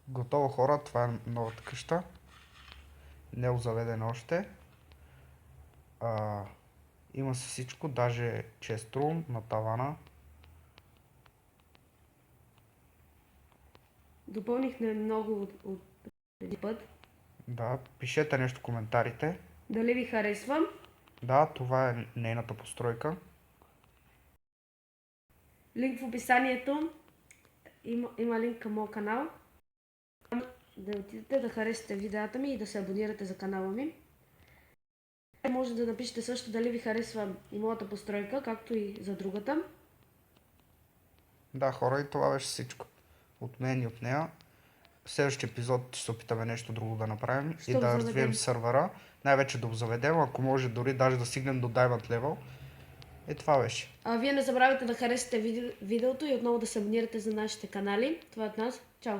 Готово, хора, това е новата къща. Не е озаведена още. Има си всичко, даже честрум на тавана. Допълнихме много от преди път. Да, пишете нещо в коментарите. Дали ви харесвам? Да, това е нейната постройка. Линк в описанието. Има линк към моят канал. Да отидете да харесате видеята ми и да се абонирате за канала ми. Може да напишете също дали ви харесва и моята постройка, както и за другата. Да, хора, и това беше всичко. От мен и от нея. В следващия епизод ще се опитаме нещо друго да направим и да развием сървъра. Най-вече да го заведем, ако може дори даже да стигнем до Diamond Level. И това беше. Вие не забравяйте да харесате видеото и отново да се абонирате за нашите канали. Това е от нас. Чао!